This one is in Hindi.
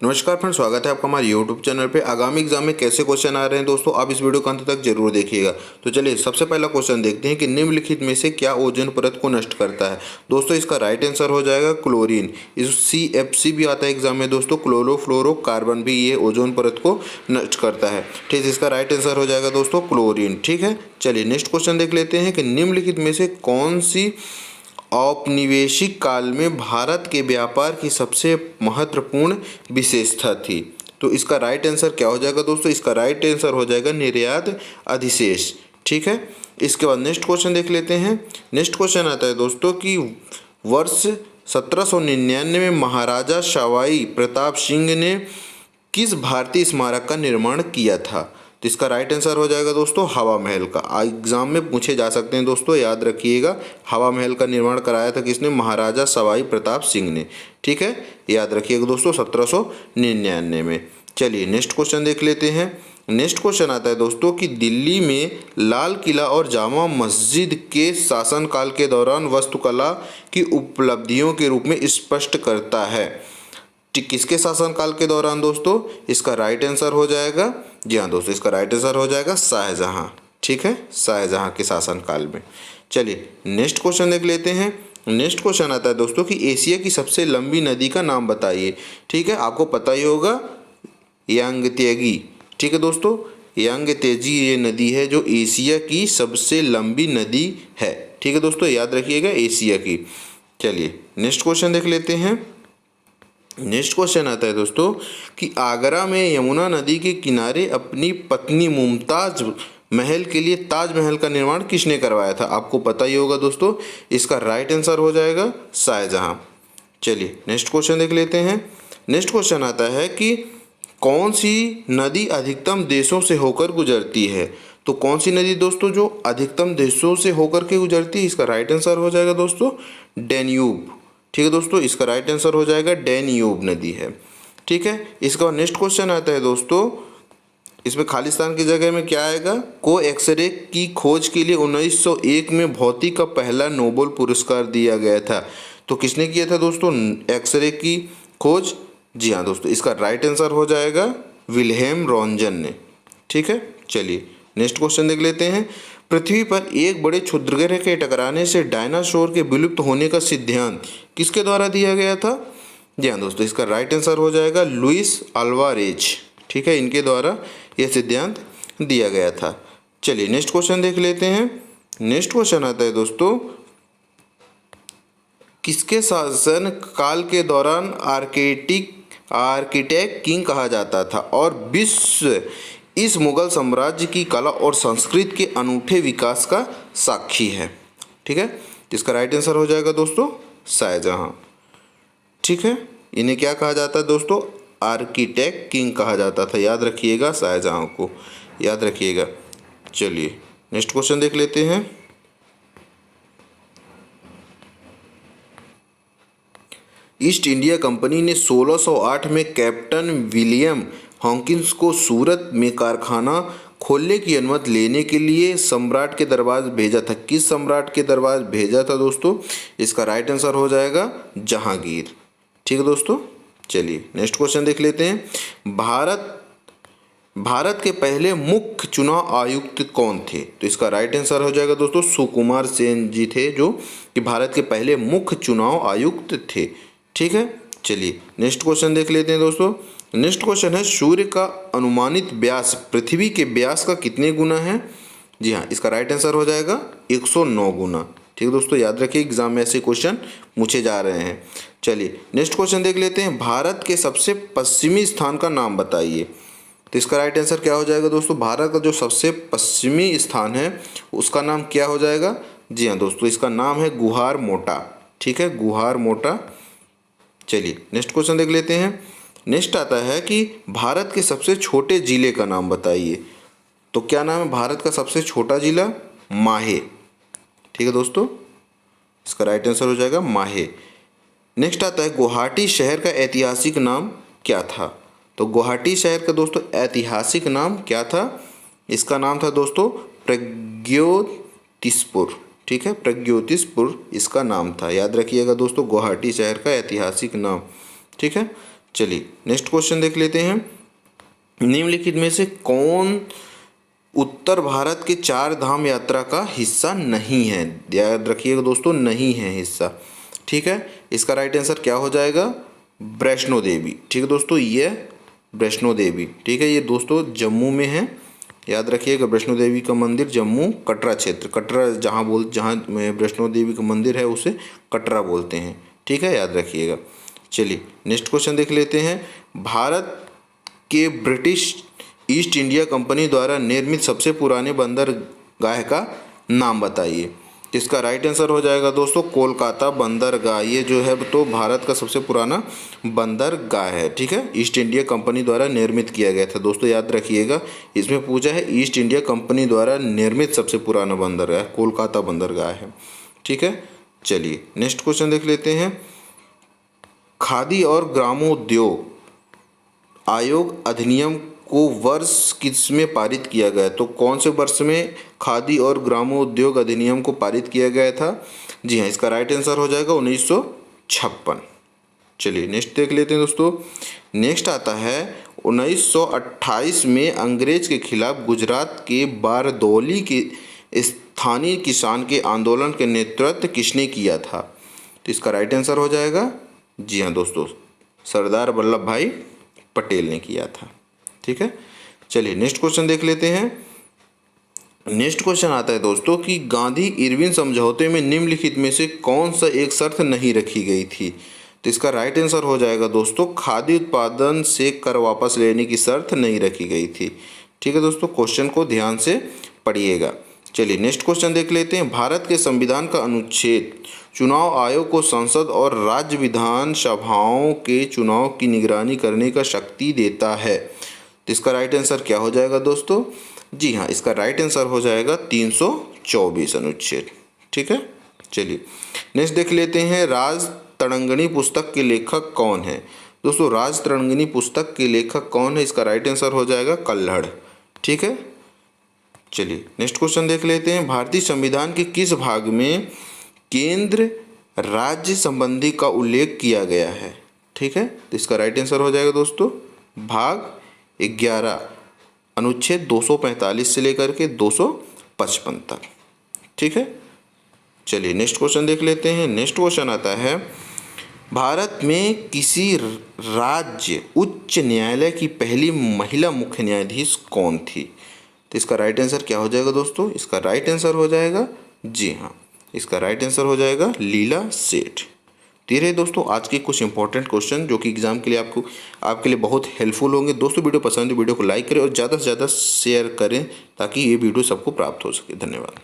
नमस्कार फ्रेंड, स्वागत है आपका हमारे यूट्यूब चैनल पे। आगामी एग्जाम में कैसे क्वेश्चन आ रहे हैं दोस्तों, आप इस वीडियो को अंत तक जरूर देखिएगा। तो चलिए सबसे पहला क्वेश्चन देखते हैं कि निम्नलिखित में से क्या ओजोन परत को नष्ट करता है। दोस्तों इसका राइट आंसर हो जाएगा क्लोरीन। इस CFC भी आता है एग्जाम में दोस्तों, क्लोरोफ्लोरोकार्बन भी ये ओजोन परत को नष्ट करता है। ठीक है, इसका राइट आंसर हो जाएगा दोस्तों क्लोरीन। ठीक है, चलिए नेक्स्ट क्वेश्चन देख लेते हैं कि निम्नलिखित में से कौन सी औपनिवेशिक काल में भारत के व्यापार की सबसे महत्वपूर्ण विशेषता थी। तो इसका राइट आंसर क्या हो जाएगा दोस्तों, इसका राइट आंसर हो जाएगा निर्यात अधिशेष। ठीक है, इसके बाद नेक्स्ट क्वेश्चन देख लेते हैं। नेक्स्ट क्वेश्चन आता है दोस्तों कि वर्ष 1799 में महाराजा सवाई प्रताप सिंह ने किस भारतीय स्मारक का निर्माण किया था। तो इसका राइट आंसर हो जाएगा दोस्तों हवा महल का। एग्जाम में पूछे जा सकते हैं दोस्तों, याद रखिएगा। हवा महल का निर्माण कराया था किसने, महाराजा सवाई प्रताप सिंह ने। ठीक है, याद रखिएगा दोस्तों 1799 में। चलिए नेक्स्ट क्वेश्चन देख लेते हैं। नेक्स्ट क्वेश्चन आता है दोस्तों कि दिल्ली में लाल किला और जामा मस्जिद के शासनकाल के दौरान वास्तुकला की उपलब्धियों के रूप में स्पष्ट करता है। किसके शासनकाल के दौरान दोस्तों, इसका राइट आंसर हो जाएगा, जी हाँ दोस्तों, इसका राइट आंसर हो जाएगा शाहजहां। ठीक है, शाहजहां के शासनकाल में। चलिए नेक्स्ट क्वेश्चन देख लेते हैं। नेक्स्ट क्वेश्चन आता है दोस्तों कि एशिया की सबसे लंबी नदी का नाम बताइए। ठीक है, आपको पता ही होगा यांगत्यागी। ठीक है दोस्तों, यांगत्याजी ये नदी है जो एशिया की सबसे लंबी नदी है। ठीक है दोस्तों, याद रखिएगा एशिया की। चलिए नेक्स्ट क्वेश्चन देख लेते हैं। नेक्स्ट क्वेश्चन आता है दोस्तों कि आगरा में यमुना नदी के किनारे अपनी पत्नी मुमताज महल के लिए ताजमहल का निर्माण किसने करवाया था। आपको पता ही होगा दोस्तों, इसका राइट आंसर हो जाएगा शाहजहां। चलिए नेक्स्ट क्वेश्चन देख लेते हैं। नेक्स्ट क्वेश्चन आता है कि कौन सी नदी अधिकतम देशों से होकर गुजरती है। तो कौन सी नदी दोस्तों जो अधिकतम देशों से होकर के गुजरती है, इसका राइट आंसर हो जाएगा दोस्तों डैन्यूब। ठीक है दोस्तों, इसका राइट आंसर हो जाएगा डैन्यूब नदी है। ठीक है, इसका बाद नेक्स्ट क्वेश्चन आता है दोस्तों, इसमें खालिस्तान की जगह में क्या आएगा। को एक्सरे की खोज के लिए 1901 में भौतिक का पहला नोबेल पुरस्कार दिया गया था। तो किसने किया था दोस्तों एक्सरे की खोज, जी हाँ दोस्तों, इसका राइट आंसर हो जाएगा विल्हेम रॉन्जन ने। ठीक है, चलिए नेक्स्ट क्वेश्चन देख लेते हैं। पृथ्वी पर एक बड़े क्षुद्रग्रह के टकराने से डायनासोर के विलुप्त होने का सिद्धांत किसके द्वारा दिया गया था। जी हाँ दोस्तों, इसका राइट आंसर हो जाएगा लुइस अल्वारेज। ठीक है, इनके द्वारा यह सिद्धांत दिया गया था। चलिए नेक्स्ट क्वेश्चन देख लेते हैं। नेक्स्ट क्वेश्चन आता है दोस्तों, किसके शासन काल के दौरान आर्किटेक्ट किंग कहा जाता था और विश्व इस मुगल साम्राज्य की कला और संस्कृति के अनूठे विकास का साक्षी है। ठीक है, इसका राइट आंसर हो जाएगा दोस्तों शाहजहां। ठीक है, इन्हें क्या कहा जाता है दोस्तों, आर्किटेक्ट किंग कहा जाता था। याद रखिएगा शाहजहां को, याद रखिएगा। चलिए नेक्स्ट क्वेश्चन देख लेते हैं। ईस्ट इंडिया कंपनी ने 1608 में कैप्टन विलियम हॉकिंस को सूरत में कारखाना खोलने की अनुमति लेने के लिए सम्राट के दरबार भेजा था। किस सम्राट के दरबार भेजा था दोस्तों, इसका राइट आंसर हो जाएगा जहांगीर। ठीक है दोस्तों, चलिए नेक्स्ट क्वेश्चन देख लेते हैं। भारत के पहले मुख्य चुनाव आयुक्त कौन थे। तो इसका राइट आंसर हो जाएगा दोस्तों सुकुमार सेन जी थे, जो कि भारत के पहले मुख्य चुनाव आयुक्त थे। ठीक है, चलिए नेक्स्ट क्वेश्चन देख लेते हैं दोस्तों। नेक्स्ट क्वेश्चन है सूर्य का अनुमानित व्यास पृथ्वी के व्यास का कितने गुना है। जी हाँ, इसका राइट आंसर हो जाएगा 109 गुना। ठीक है दोस्तों, याद रखिए एग्जाम में ऐसे क्वेश्चन पूछे जा रहे हैं। चलिए नेक्स्ट क्वेश्चन देख लेते हैं। भारत के सबसे पश्चिमी स्थान का नाम बताइए। तो इसका राइट आंसर क्या हो जाएगा दोस्तों, भारत का जो सबसे पश्चिमी स्थान है उसका नाम क्या हो जाएगा। जी हाँ दोस्तों, इसका नाम है गुहार मोटा। ठीक है, गुहार मोटा। चलिए नेक्स्ट क्वेश्चन देख लेते हैं। नेक्स्ट आता है कि भारत के सबसे छोटे जिले का नाम बताइए। तो क्या नाम है भारत का सबसे छोटा जिला, माहे। ठीक है दोस्तों, इसका राइट आंसर हो जाएगा माहे। नेक्स्ट आता है गुवाहाटी शहर का ऐतिहासिक नाम क्या था। तो गुवाहाटी शहर का दोस्तों ऐतिहासिक नाम क्या था, इसका नाम था दोस्तों प्रग्योतिसपुर। ठीक है, प्रग्योतिसपुर इसका नाम था। याद रखिएगा दोस्तों गुवाहाटी शहर का ऐतिहासिक नाम। ठीक है, चलिए नेक्स्ट क्वेश्चन देख लेते हैं। निम्नलिखित में से कौन उत्तर भारत के चार धाम यात्रा का हिस्सा नहीं है? याद रखिएगा दोस्तों, नहीं है हिस्सा। ठीक है, इसका राइट आंसर क्या हो जाएगा? वैष्णो देवी। ठीक है दोस्तों, ये वैष्णो देवी। ठीक है, ये दोस्तों जम्मू में है, याद रखिएगा। वैष्णो देवी का मंदिर जम्मू कटरा क्षेत्र, कटरा जहाँ वैष्णो देवी का मंदिर है उसे कटरा बोलते हैं। ठीक है, याद रखिएगा। चलिए नेक्स्ट क्वेश्चन देख लेते हैं। भारत के ब्रिटिश ईस्ट इंडिया कंपनी द्वारा निर्मित सबसे पुराने बंदरगाह का नाम बताइए। इसका राइट आंसर हो जाएगा दोस्तों कोलकाता बंदरगाह। ये जो है तो भारत का सबसे पुराना बंदरगाह है। ठीक है, ईस्ट इंडिया कंपनी द्वारा निर्मित किया गया था दोस्तों, याद रखिएगा। इसमें पूछा है ईस्ट इंडिया कंपनी द्वारा निर्मित सबसे पुराना बंदरगाह कोलकाता बंदरगाह है। ठीक है, चलिए नेक्स्ट क्वेश्चन देख लेते हैं। खादी और ग्रामोद्योग आयोग अधिनियम को वर्ष किस में पारित किया गया? तो कौन से वर्ष में खादी और ग्रामोद्योग अधिनियम को पारित किया गया था? जी हाँ, इसका राइट आंसर हो जाएगा 1956। चलिए नेक्स्ट देख लेते हैं दोस्तों। नेक्स्ट आता है 1928 में अंग्रेज के खिलाफ गुजरात के बारदौली के स्थानीय किसान के आंदोलन के नेतृत्व किसने किया था? तो इसका राइट आंसर हो जाएगा, जी हाँ दोस्तों, सरदार वल्लभ भाई पटेल ने किया था। ठीक है, चलिए नेक्स्ट क्वेश्चन देख लेते हैं। नेक्स्ट क्वेश्चन आता है दोस्तों कि गांधी इरविन समझौते में निम्नलिखित में से कौन सा एक शर्त नहीं रखी गई थी? तो इसका राइट आंसर हो जाएगा दोस्तों खादी उत्पादन से कर वापस लेने की शर्त नहीं रखी गई थी। ठीक है दोस्तों, क्वेश्चन को ध्यान से पढ़िएगा। चलिए नेक्स्ट क्वेश्चन देख लेते हैं। भारत के संविधान का अनुच्छेद चुनाव आयोग को संसद और राज्य विधान सभाओं के चुनाव की निगरानी करने का शक्ति देता है। तो इसका राइट आंसर क्या हो जाएगा दोस्तों? जी हाँ, इसका राइट आंसर हो जाएगा 324 अनुच्छेद। ठीक है, चलिए नेक्स्ट देख लेते हैं। राज तरंगिणी पुस्तक के लेखक कौन है? दोस्तों राज तरंगिणी पुस्तक के लेखक कौन है? इसका राइट आंसर हो जाएगा कल्हड़। ठीक है, चलिए नेक्स्ट क्वेश्चन देख लेते हैं। भारतीय संविधान के किस भाग में केंद्र राज्य संबंधी का उल्लेख किया गया है? ठीक है, तो इसका राइट आंसर हो जाएगा दोस्तों भाग 11 अनुच्छेद 245 से लेकर के 255 तक। ठीक है, चलिए नेक्स्ट क्वेश्चन देख लेते हैं। नेक्स्ट क्वेश्चन आता है भारत में किसी राज्य उच्च न्यायालय की पहली महिला मुख्य न्यायाधीश कौन थी? तो इसका राइट आंसर क्या हो जाएगा दोस्तों? इसका राइट आंसर हो जाएगा, जी हाँ, इसका राइट आंसर हो जाएगा लीला सेठ। तो ये रहे दोस्तों आज के कुछ इंपॉर्टेंट क्वेश्चन जो कि एग्जाम के लिए आपके लिए बहुत हेल्पफुल होंगे। दोस्तों वीडियो पसंद है वीडियो को लाइक करें और ज़्यादा से ज़्यादा शेयर करें ताकि ये वीडियो सबको प्राप्त हो सके। धन्यवाद।